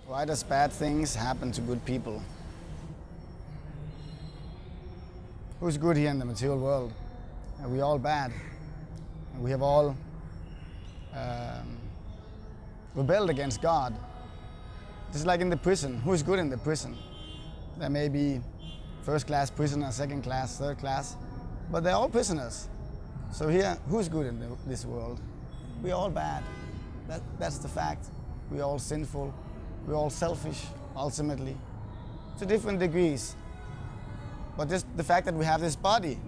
Why does bad things happen to good people? Who's good here in the material world? Are we all bad? We have all rebelled against God. Just like in the prison. Who's good in the prison? There may be first class prisoners, second class, third class, but they're all prisoners. So here, who's good in this world? We're all bad. That's the fact. We're all sinful. We're all selfish, ultimately, to different degrees. But just the fact that we have this body,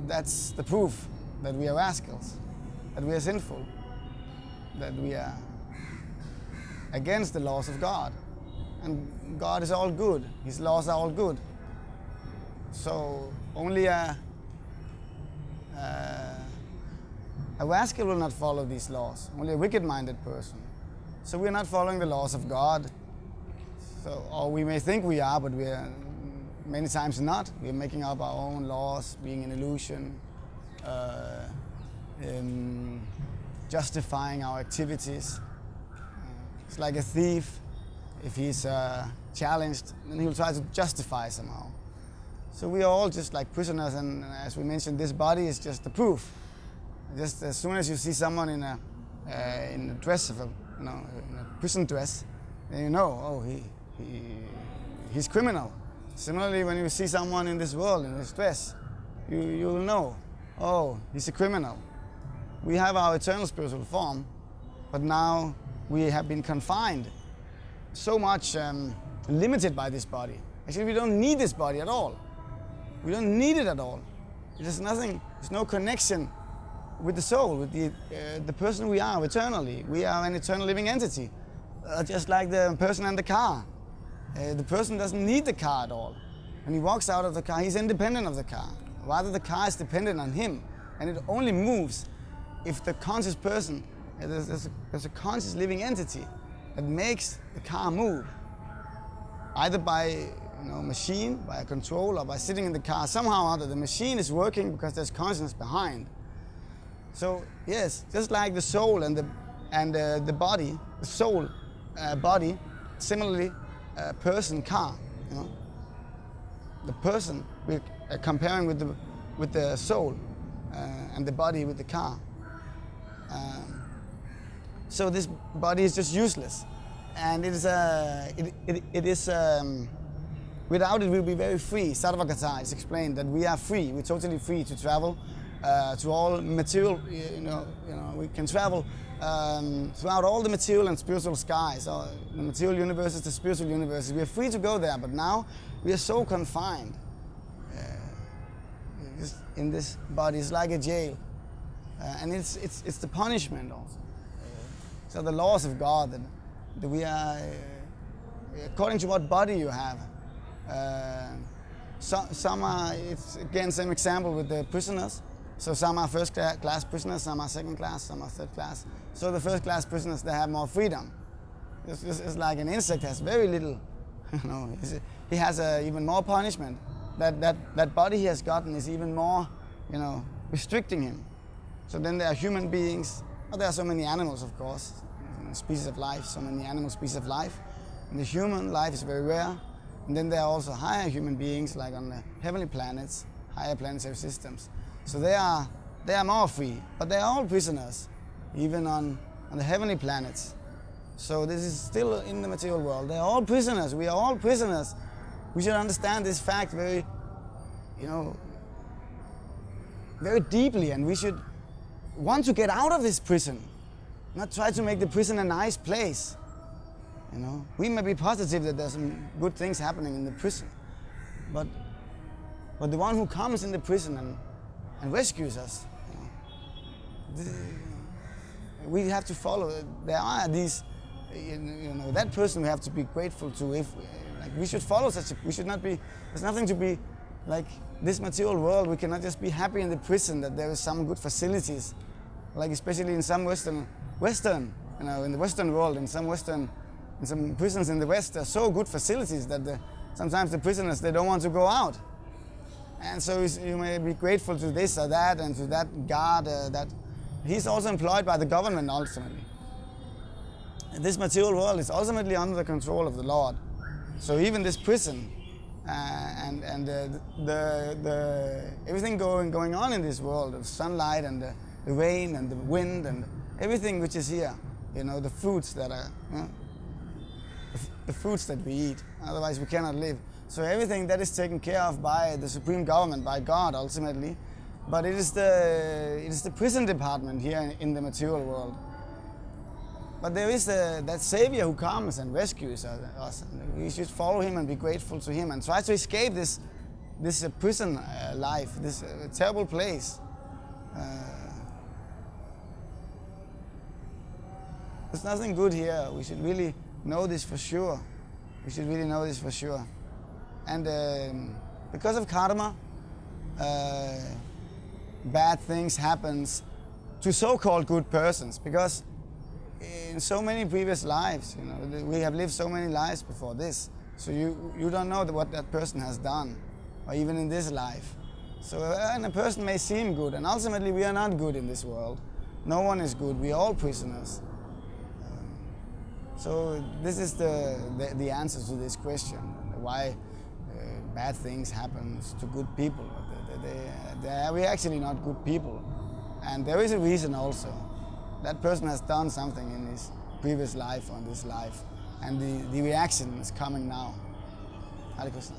that's the proof that we are rascals, that we are sinful, that we are against the laws of God. And God is all good. His laws are all good. So only a rascal will not follow these laws. Only a wicked-minded person. So we are not following the laws of God. So, or we may think we are, but we are many times not. We are making up our own laws, being an illusion, justifying our activities. It's like a thief. If he's challenged, then he'll try to justify somehow. So we are all just like prisoners, and as we mentioned, this body is just the proof. Just as soon as you see someone in a dress of in a prison dress, then you know, oh, he's criminal. Similarly, when you see someone in this world in this dress, you will know, oh, he's a criminal. We have our eternal spiritual form, but now we have been confined, so much limited by this body. Actually, we don't need this body at all. We don't need it at all. There's nothing. There's no connection with the soul, with the person we are eternally. We are an eternal living entity, just like the person and the car. The person doesn't need the car at all. When he walks out of the car, he's independent of the car. Rather, the car is dependent on him, and it only moves if the conscious person, there's a conscious living entity that makes the car move, either by machine, by a control, or by sitting in the car. Somehow or other, the machine is working because there's consciousness behind. So yes, just like the soul and the body, the soul, body, similarly, person, car. The person we're comparing with the soul, and the body with the car. So this body is just useless, and it is without it we'll be very free. Sarvagata is explained that we are free. We're totally free to travel to all material. We can travel throughout all the material and spiritual skies, or the material universes, the spiritual universes. We are free to go there, but now we are so confined in this body. It's like a jail, and it's the punishment also. So the laws of God that we are, according to what body you have. Some are, it's again same example with the prisoners. So some are first class prisoners, some are second class, some are third class. So the first class prisoners, they have more freedom. It's like an insect has very little, he has even more punishment. That body he has gotten is even more, restricting him. So then there are human beings. There are so many animals, of course, species of life, so many animal species of life. And the human life is very rare. And then there are also higher human beings, like on the heavenly planets, higher planetary systems. So they are more free, but they are all prisoners, even on the heavenly planets. So this is still in the material world. They are all prisoners. We are all prisoners. We should understand this fact very, very deeply, and we should want to get out of this prison, not try to make the prison a nice place. We may be positive that there's some good things happening in the prison, but the one who comes in the prison and rescues us, we have to follow. There are these, that person we have to be grateful to. If we should follow we should not be. There's nothing to be like this material world. We cannot just be happy in the prison that there is some good facilities, like especially in some Western, in the Western world, in some prisons in the West, there are so good facilities that sometimes the prisoners, they don't want to go out. And so you may be grateful to this or that and to that guard that he's also employed by the government ultimately. this material world is ultimately under the control of the Lord. So even this prison and the everything going on in this world, the sunlight and the rain and the wind and everything which is here, the foods that are the foods that we eat. Otherwise we cannot live. So everything that is taken care of by the supreme government, by God ultimately. But it is the prison department here in the material world. But there is that Savior who comes and rescues us. We should follow Him and be grateful to Him and try to escape this prison life, this terrible place. There's nothing good here. We should really know this for sure. We should really know this for sure. And because of karma, bad things happens to so-called good persons. Because in so many previous lives, we have lived so many lives before this. So you don't know what that person has done, or even in this life. So and a person may seem good, and ultimately we are not good in this world. No one is good. We are all prisoners. So this is the answer to this question: why bad things happen to good people. We're actually not good people, and there is a reason also. That person has done something in his previous life or in this life, and the reaction is coming now. Hare Krishna.